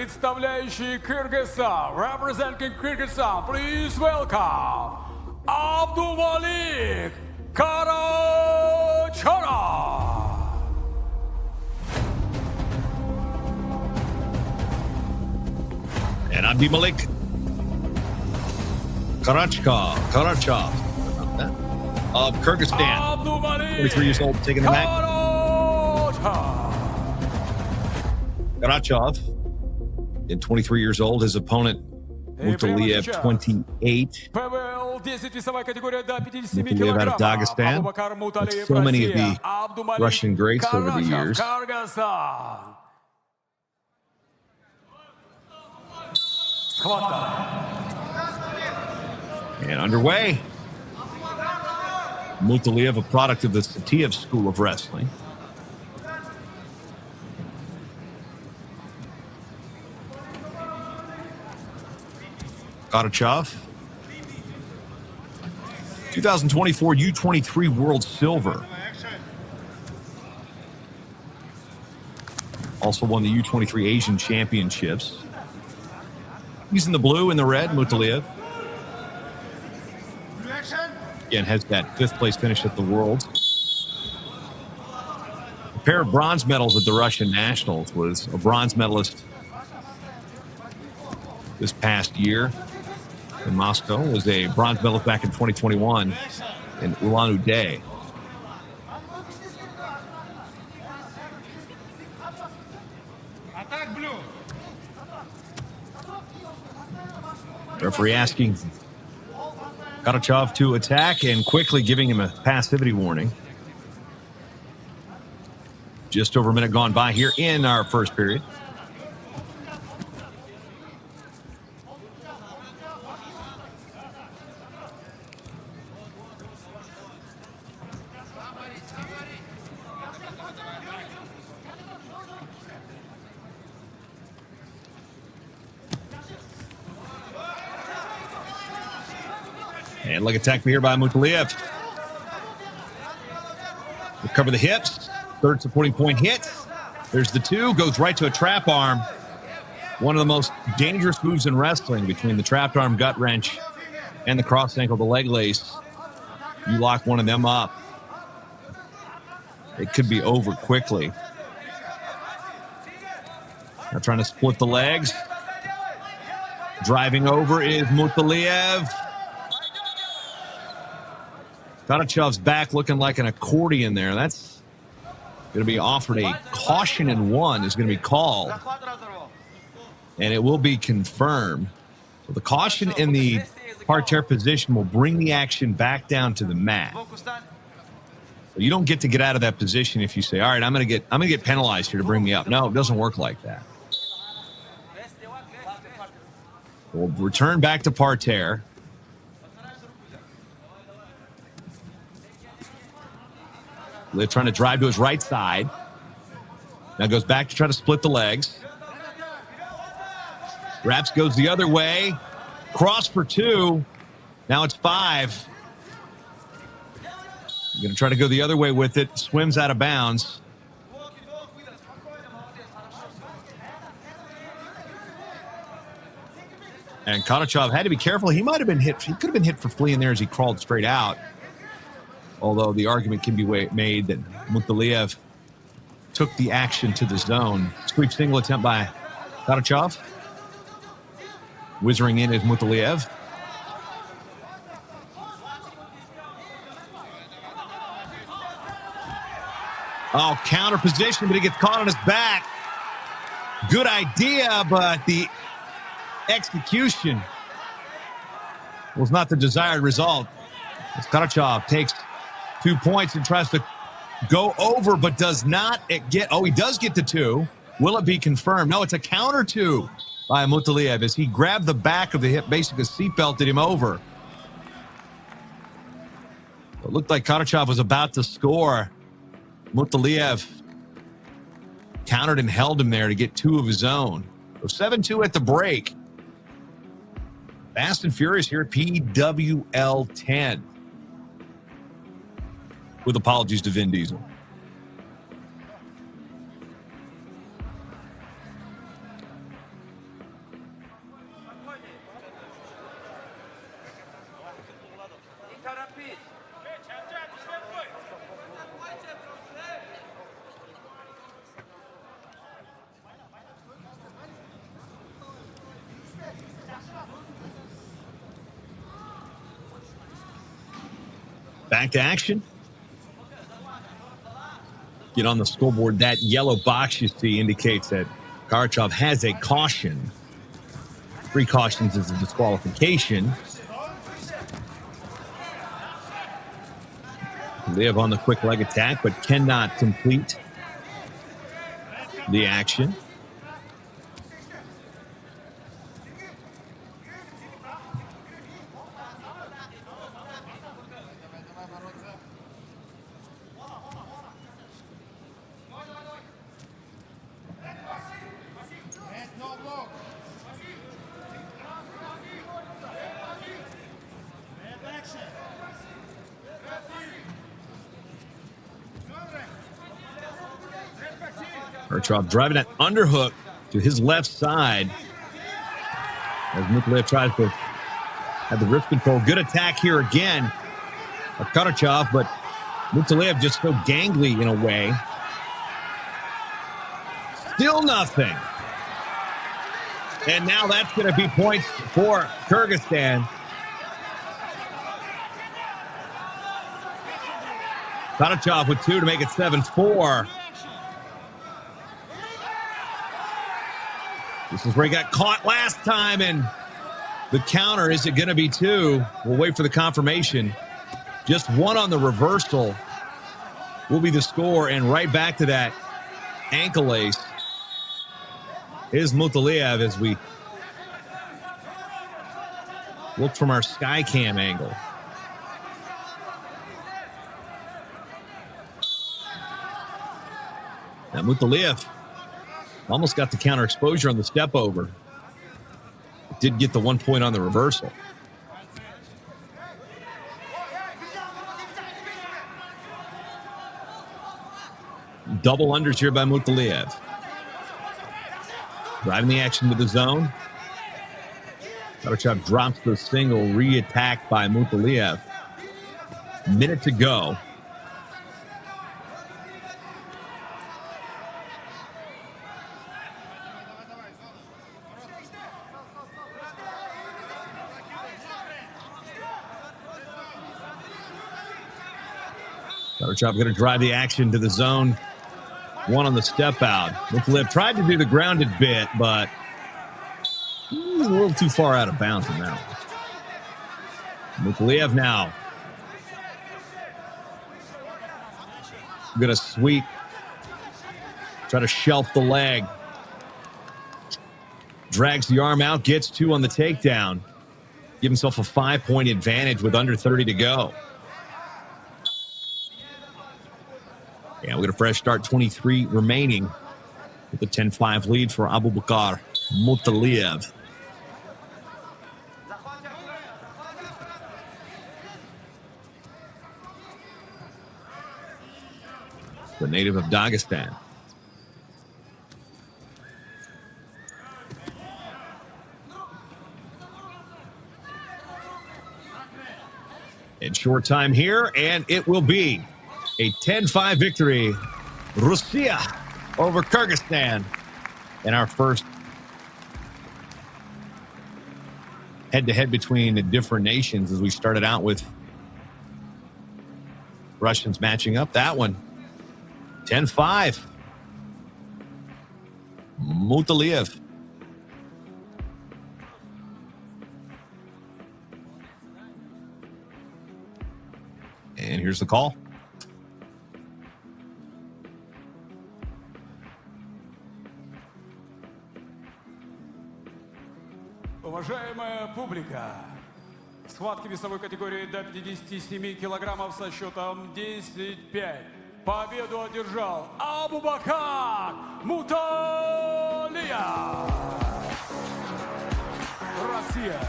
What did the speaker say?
Представляющий Кыргызстан, representing Kyrgyzstan, please welcome Abdymalik Karachov. And Abdymalik Karachov of Kyrgyzstan, 23 years old, taking the mat. Karachov, at 23 years old, his opponent Mutaliev, 28. Mutaliev out of Dagestan. With so many of the Russian greats over the years. And underway. Mutaliev, a product of the Satiev School of Wrestling. Karachov, 2024 U23 World Silver. Also won the U23 Asian Championships. He's in the blue and the red, Mutaliev. Again, has that fifth place finish at the Worlds. A pair of bronze medals at the Russian Nationals. Was a bronze medalist this past year in Moscow. Was a bronze medalist back in 2021 in Ulan-Ude. Referee asking Karachov to attack and quickly giving him a passivity warning. Just over a minute gone by here in our first period. And leg attack here by Mutaliev. Recover the hips. Third supporting point hit. There's the two. Goes right to a trap arm. One of the most dangerous moves in wrestling between the trapped arm gut wrench and the cross ankle, the leg lace. You lock one of them up, it could be over quickly. Now trying to split the legs. Driving over is Mutaliev. Karachov's back looking like an accordion there. That's going to be offered. A caution in one is going to be called. And it will be confirmed. So the caution in the parterre position will bring the action back down to the mat. So you don't get to get out of that position if you say, all right, I'm going to get penalized here to bring me up. No, it doesn't work like that. We'll return back to parterre. They're trying to drive to his right side. Now goes back to try to split the legs. Raps goes the other way. Cross for two. Now it's 5. You're going to try to go the other way with it. Swims out of bounds. And Karachov had to be careful. He might have been hit. He could have been hit for fleeing there as he crawled straight out. Although the argument can be made that Mutaliev took the action to the zone. Sweep single attempt by Karachov. Whizzing in is Mutaliev. Oh, counter position, but he gets caught on his back. Good idea, but the execution was not the desired result. As Karachov takes 2 points and tries to go over, but does not get. Oh, he does get the 2. Will it be confirmed? No, it's a counter 2 by Mutaliev as he grabbed the back of the hip, basically seatbelted him over. It looked like Karachov was about to score. Mutaliev countered and held him there to get 2 of his own. So 7-2 at the break. Fast and Furious here at PWL 10. With apologies to Vin Diesel. Back to action. Get on the scoreboard. That yellow box you see indicates that Karachov has a caution. 3 cautions is a disqualification. Live on the quick leg attack, but cannot complete the action. Karachov driving that underhook to his left side as Mutaliev tries to have the wrist control. Good attack here again of Karachov, but Mutaliev just so gangly in a way. Still nothing. And now that's going to be points for Kyrgyzstan. Karachov with 2 to make it 7-4. This is where he got caught last time, and the counter, is it going to be 2? We'll wait for the confirmation. Just 1 on the reversal will be the score, and right back to that ankle ace is Mutaliev as we look from our sky cam angle. Now Mutaliev almost got the counter exposure on the step over. Did get the 1 point on the reversal. Double unders here by Mutaliev. Driving the action to the zone. Karachov drops the single, re-attacked by Mutaliev. Minute to go. Karachov going to drive the action to the zone. 1 on the step out. Mutaliev tried to do the grounded bit, but he was a little too far out of bounds on that one. Mutaliev now going to sweep. Try to shelf the leg. Drags the arm out, gets 2 on the takedown. Give himself a 5-point advantage with under 30 to go. Yeah, we got a fresh start, 23 remaining with a 10-5 lead for Abubakar Mutaliev. The native of Dagestan. In short time here, and it will be a 10-5 victory, Russia over Kyrgyzstan in our first head-to-head between the different nations, as we started out with Russians matching up. That one, 10-5. Mutaliev. And here's the call. Уважаемая публика, схватки весовой категории до 57 килограммов со счетом 10-5. Победу одержал Абубакар Муталиев. Россия.